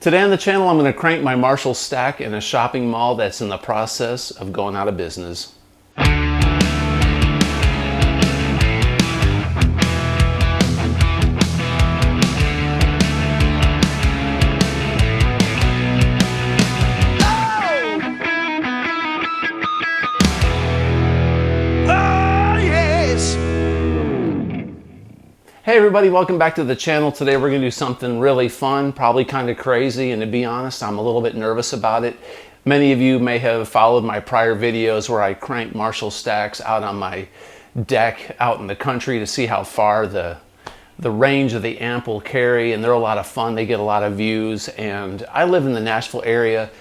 Today on the channel, I'm going to crank my Marshall stack in a shopping mall that's in the process of going out of business. Hey everybody, welcome back to the channel. Today we're going to do something really fun, probably kind of crazy, and to be honest, I'm a little bit nervous about it. Many of you may have followed my prior videos where I crank Marshall stacks out on my deck out in the country to see how far the range of the amp will carry, and they're a lot of fun. They get a lot of views, and I live in the Nashville area,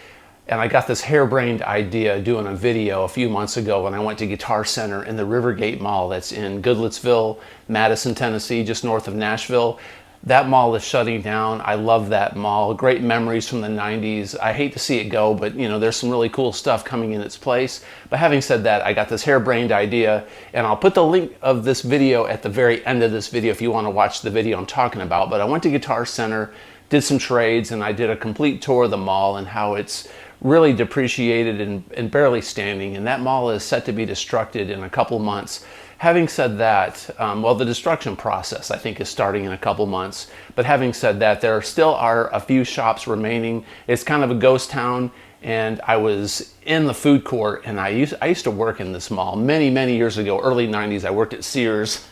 and I got this harebrained idea doing a video a few months ago when I went to Guitar Center in the Rivergate Mall that's in Goodlettsville, Madison, Tennessee, just north of Nashville. That mall is shutting down. I love that mall. Great memories from the 90s. I hate to see it go, but you know, there's some really cool stuff coming in its place. But having said that, I got this harebrained idea, and I'll put the link of this video at the very end of this video if you want to watch the video I'm talking about. But I went to Guitar Center, did some trades, and I did a complete tour of the mall and how it's really depreciated and barely standing, and that mall is set to be destructed in a couple months. Having said that, well, the destruction process I think is starting in a couple months, but having said that, there still are a few shops remaining. It's kind of a ghost town, and I was in the food court, and I used to work in this mall many years ago, early 90s. I worked at Sears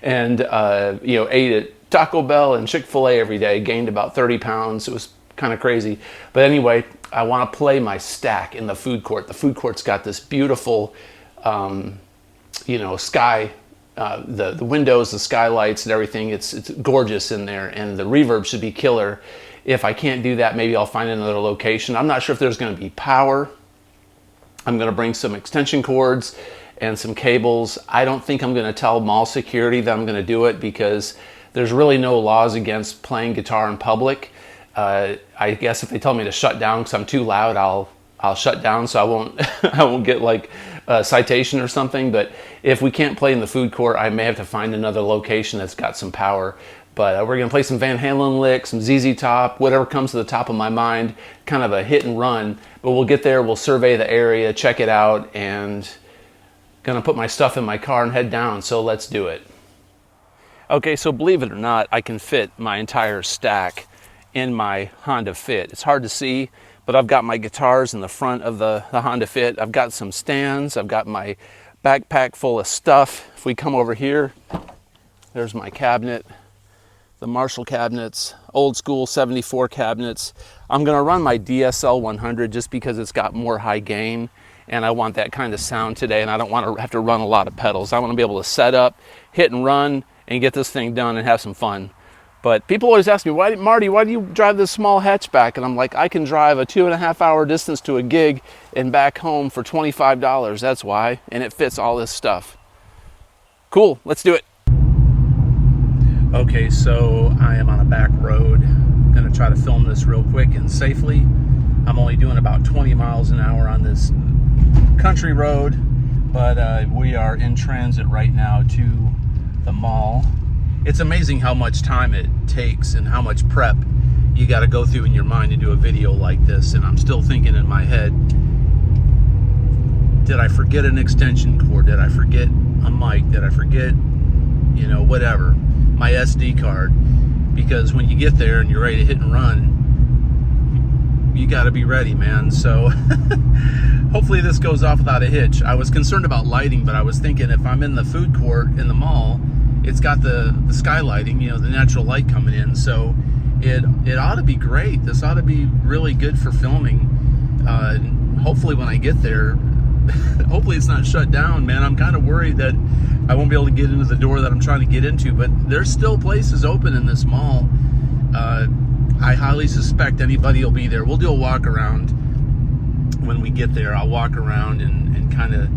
and you know, ate at Taco Bell and Chick-fil-A every day, gained about 30 pounds. It was kind of crazy. But anyway, I want to play my stack in the food court. The food court's got this beautiful, you know, sky, the windows, the skylights and everything. It's gorgeous in there, and the reverb should be killer. If I can't do that, maybe I'll find another location. I'm not sure if there's going to be power. I'm going to bring some extension cords and some cables. I don't think I'm going to tell mall security that I'm going to do it, because there's really no laws against playing guitar in public. I guess if they tell me to shut down because I'm too loud, I'll shut down, so I won't I won't get like a citation or something. But if we can't play in the food court, I may have to find another location that's got some power. But we're gonna play some Van Halen licks, some ZZ Top, whatever comes to the top of my mind, kind of a hit and run. But we'll get there, we'll survey the area, check it out, and gonna put my stuff in my car and head down. So let's do it. Okay, so believe it or not, I can fit my entire stack in my Honda Fit. It's hard to see, but I've got my guitars in the front of the Honda Fit. I've got some stands. I've got my backpack full of stuff. If we come over here, there's my cabinet, the Marshall cabinets, old school 74 cabinets. I'm gonna run my DSL 100 just because it's got more high gain, and I want that kind of sound today, and I don't want to have to run a lot of pedals. I want to be able to set up, hit and run, and get this thing done and have some fun. But people always ask me, Marty, why do you drive this small hatchback? And I'm like, I can drive a 2.5 hour distance to a gig and back home for $25. That's why. And it fits all this stuff. Cool, let's do it. Okay, so I am on a back road. I'm gonna try to film this real quick and safely. I'm only doing about 20 miles an hour on this country road, but we are in transit right now to the mall. It's amazing how much time it takes and how much prep you got to go through in your mind to do a video like this. And I'm still thinking in my head, did I forget an extension cord? Did I forget a mic? Did I forget, you know, whatever, my SD card? Because when you get there and you're ready to hit and run, you got to be ready, man. So hopefully this goes off without a hitch. I was concerned about lighting, but I was thinking if I'm in the food court in the mall, it's got the skylighting, you know, the natural light coming in, so it ought to be great. This ought to be really good for filming. Hopefully when I get there, hopefully it's not shut down, man. I'm kind of worried that I won't be able to get into the door that I'm trying to get into, but there's still places open in this mall. I highly suspect anybody will be there. We'll do a walk around when we get there. I'll walk around and kind of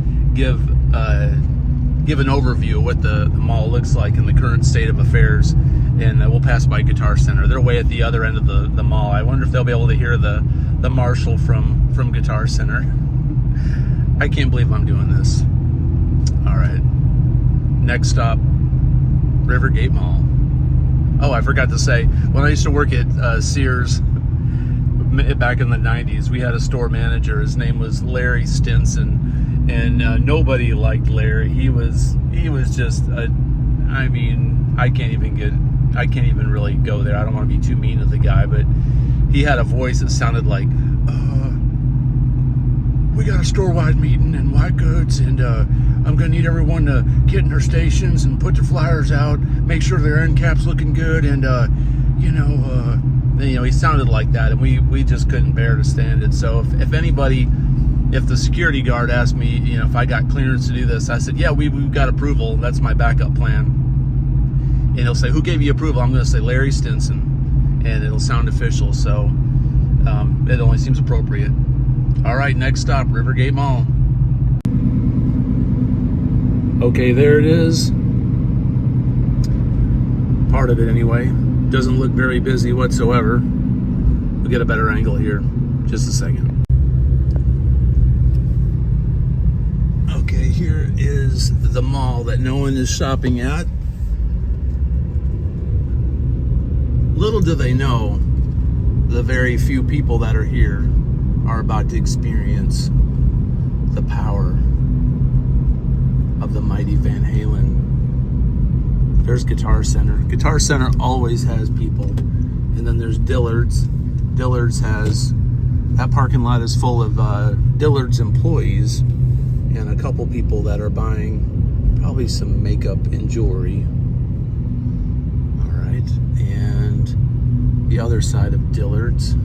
give an overview of what the mall looks like in the current state of affairs, and we'll pass by Guitar Center. They're way at the other end of the mall. I wonder if they'll be able to hear the Marshall from Guitar Center. I can't believe I'm doing this. All right, next stop, Rivergate Mall. Oh, I forgot to say, when I used to work at Sears, back in the 90s, we had a store manager. His name was Larry Stinson, and nobody liked Larry. He was just I mean, I can't even really go there. I don't want to be too mean to the guy, but he had a voice that sounded like, we got a store-wide meeting in white goods, and I'm gonna need everyone to get in their stations and put their flyers out, make sure their end cap's looking good, and he sounded like that, and we just couldn't bear to stand it. So if the security guard asked me, if I got clearance to do this, I said, yeah, we've got approval. That's my backup plan. And he'll say, who gave you approval? I'm going to say Larry Stinson, and it'll sound official. So it only seems appropriate. All right, next stop, Rivergate Mall. Okay, there it is. Part of it anyway. Doesn't look very busy whatsoever. We'll get a better angle here. Just a second. Okay, here is the mall that no one is shopping at. Little do they know, the very few people that are here are about to experience the power of the mighty Van Halen. There's Guitar Center. Guitar Center always has people. And then there's Dillard's. Dillard's has, that parking lot is full of Dillard's employees and a couple people that are buying probably some makeup and jewelry. All right, and the other side of Dillard's.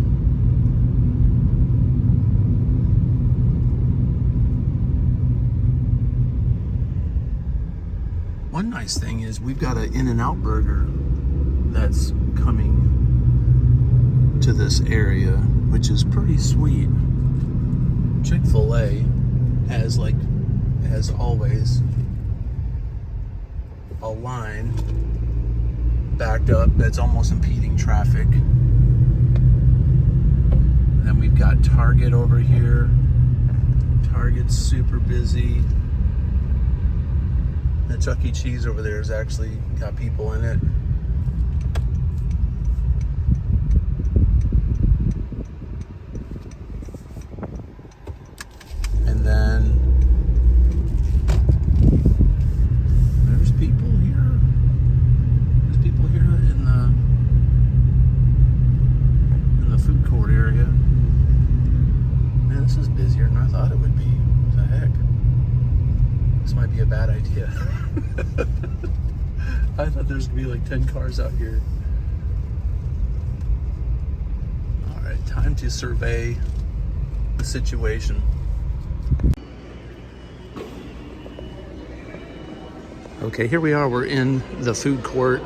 One nice thing is we've got an In-N-Out burger that's coming to this area, which is pretty sweet. Chick-fil-A has, like, as always, a line backed up that's almost impeding traffic. And then we've got Target over here. Target's super busy. The Chuck E. Cheese over there has actually got people in it. And then there's people here. There's people here in the food court area. Man, this is busier than I thought it would be. What the heck? This might be a bad idea. I thought there's gonna be like 10 cars out here. All right, time to survey the situation. Okay, here we are. We're in the food court.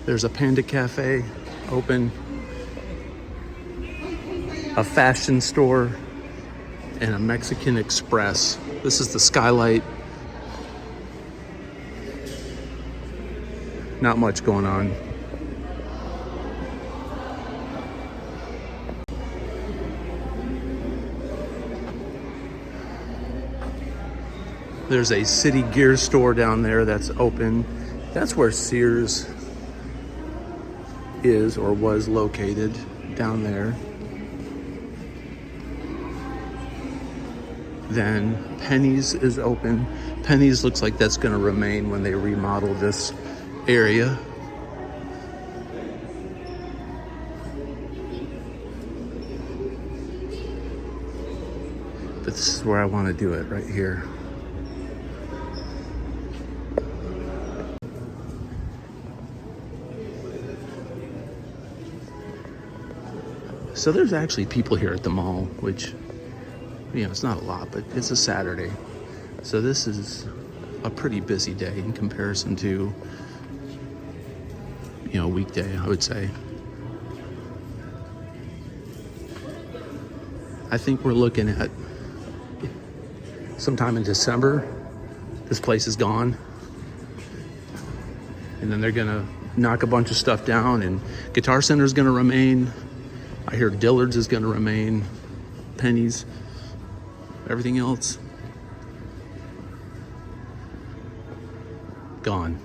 There's a Panda Cafe open, a fashion store, and a Mexican Express. This is the Skylight. Not much going on. There's a City Gear store down there that's open. That's where Sears is or was located, down there. Then Penny's is open. Penny's looks like that's going to remain when they remodel this area. But this is where I want to do it, right here. So there's actually people here at the mall, which, it's not a lot, but it's a Saturday. So this is a pretty busy day in comparison to, a weekday, I would say. I think we're looking at sometime in December, this place is gone. And then they're gonna knock a bunch of stuff down, and Guitar Center is gonna remain. I hear Dillard's is gonna remain, Penny's, everything else, gone.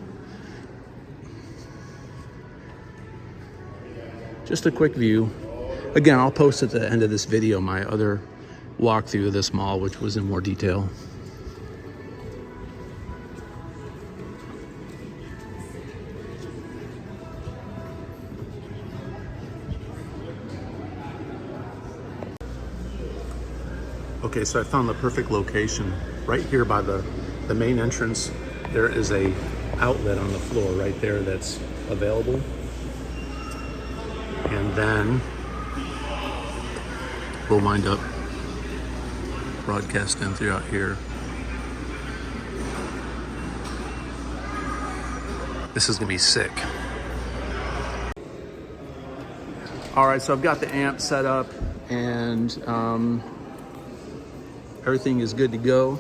Just a quick view. Again, I'll post at the end of this video my other walkthrough of this mall, which was in more detail. Okay, so I found the perfect location. Right here by the main entrance, there is a outlet on the floor right there that's available. And then we'll wind up broadcasting throughout here. This is gonna be sick. All right, so I've got the amp set up and everything is good to go.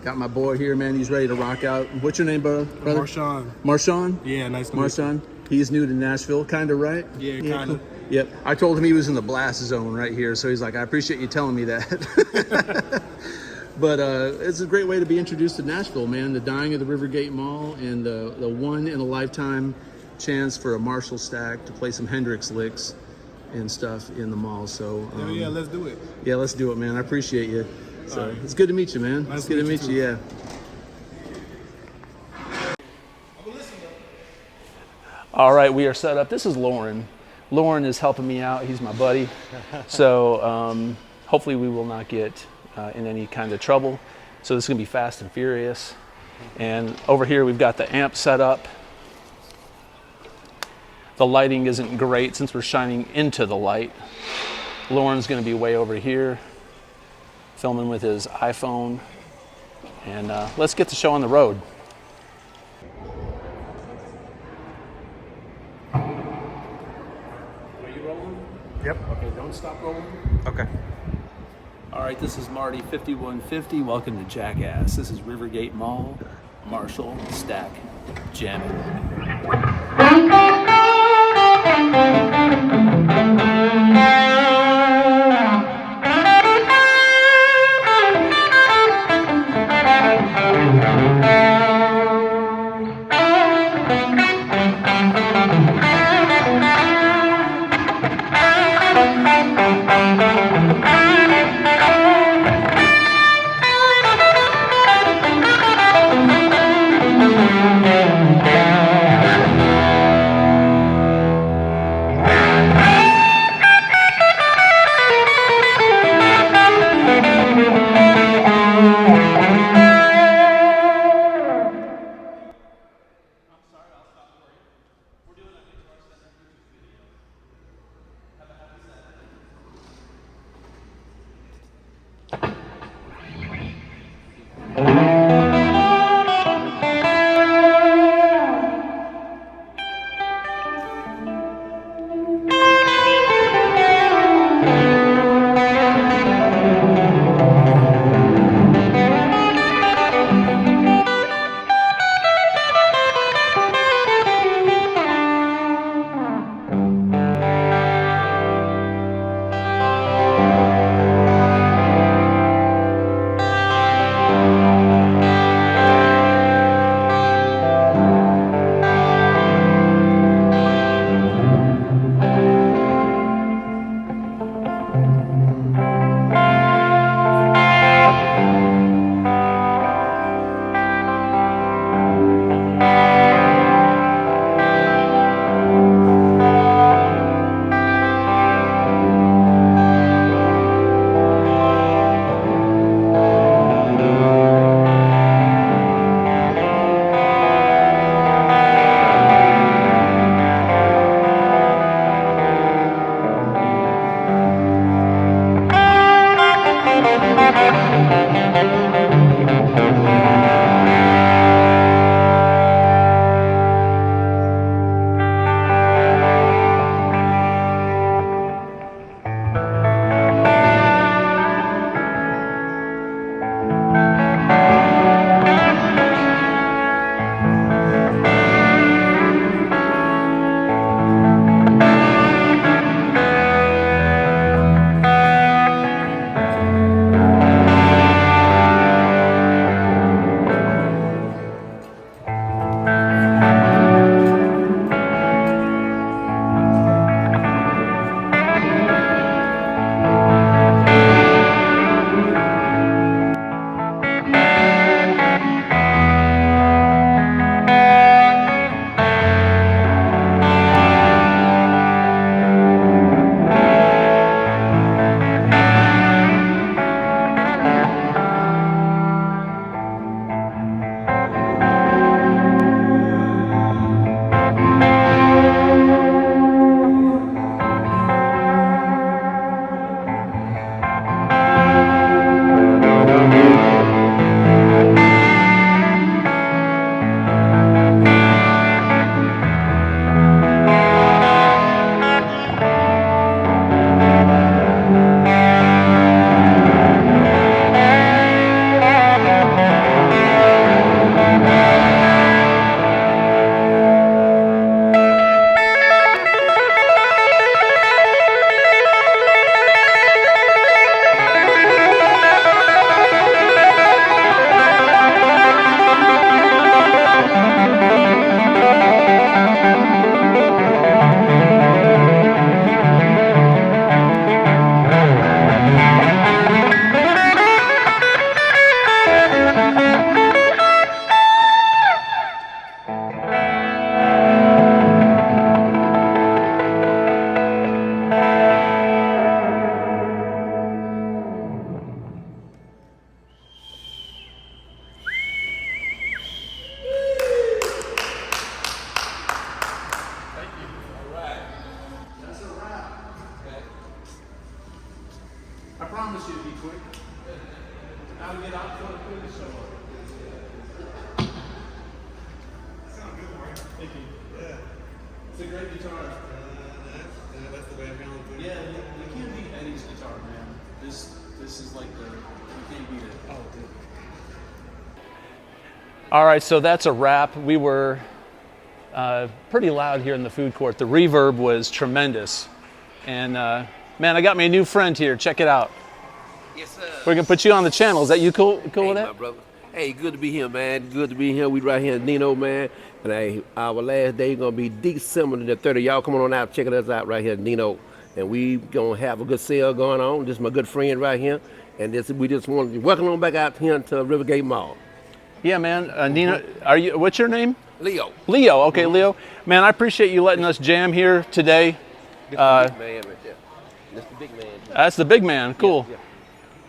Got my boy here, man. He's ready to rock out. What's your name, brother? Marshawn. Marshawn? Yeah, nice to meet you. Marshawn. He's new to Nashville, kind of, right? Yeah, kind of. Yep. I told him he was in the blast zone right here, so he's like, I appreciate you telling me that. But it's a great way to be introduced to Nashville, man. The dying of the Rivergate Mall and the one in a lifetime chance for a Marshall stack to play some Hendrix licks and stuff in the mall. So yeah, let's do it. Yeah, let's do it, man. I appreciate you. So it's good to meet you, man. Nice it's good to meet you. Yeah. All right, we are set up. This is Lauren. Lauren is helping me out. He's my buddy. So hopefully we will not get in any kind of trouble. So this is gonna be fast and furious. And over here we've got the amp set up. The lighting isn't great since we're shining into the light. Lauren's gonna be way over here, filming with his iPhone. And let's get the show on the road. Yep. Okay, don't stop rolling. Okay. All right, this is Marty 5150. Welcome to Jackass. This is Rivergate Mall, Marshall, Stack, jamming. promise you to be quick. Now to get out for the food, so. Sounds good, Mark. Thank you. Yeah. It's a great guitar. That's the way I found it. Yeah, you can't beat Eddie's guitar, man. This is like you can't beat it. Oh, dude. All right, so that's a wrap. We were pretty loud here in the food court. The reverb was tremendous. And man, I got me a new friend here. Check it out. Yes, sir. We're gonna put you on the channel. Is that you cool Hey, with my that? brother. Hey, good to be here, man. Good to be here. We right here in Nino, man. And our last day gonna be December the 30th. Y'all come on out, checking us out right here in Nino. And we gonna have a good sale going on. This is my good friend right here. And we just want to welcome on back out here to Rivergate Mall. Yeah, man. Nina, what's your name? Leo. Leo. Okay, Leo. Man, I appreciate you letting us jam here today. This the big man right there. This the big man. That's the big man. Cool. Yeah.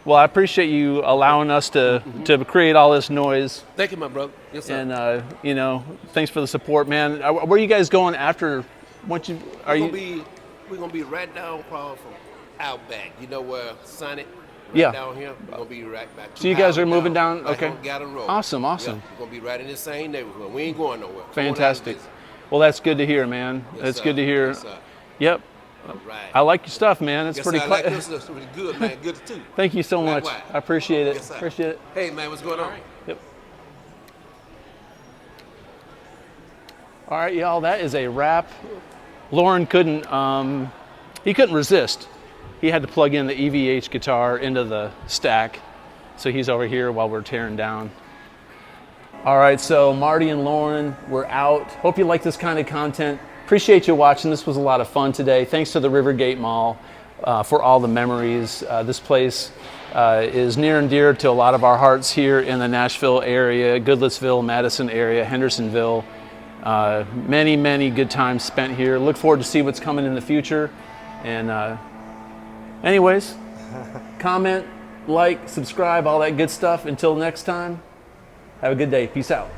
Well, I appreciate you allowing us to create all this noise. Thank you, my brother. Yes, sir. And you know, thanks for the support, man. Where are you guys going after? Once you we're gonna be right down across from Outback. You know where Sonic? Right Yeah. down here. We're gonna be right back. So you guys are moving down? Right Okay. on Gathering Road. Awesome. Yeah, we're gonna be right in the same neighborhood. We ain't going nowhere. Come on out and Fantastic. visit. Well, that's good to hear, man. Yes, That's sir. good to hear. Yes, sir. Yep. All right. I like your stuff, man. It's Yes, pretty sir. I like this stuff. It's pretty good, man. Good too. Thank you so much. Likewise. I appreciate it. Yes, sir. Appreciate it. Hey, man, what's going on? Yep. All right, y'all, that is a wrap. Lauren couldn't resist. He had to plug in the EVH guitar into the stack. So he's over here while we're tearing down. All right, so Marty and Lauren, we're out. Hope you like this kind of content. Appreciate you watching. This was a lot of fun today. Thanks to the Rivergate Mall for all the memories. This place is near and dear to a lot of our hearts here in the Nashville area, Goodlettsville, Madison area, Hendersonville. Many, many good times spent here. Look forward to see what's coming in the future. And anyways, comment, like, subscribe, all that good stuff. Until next time, have a good day. Peace out.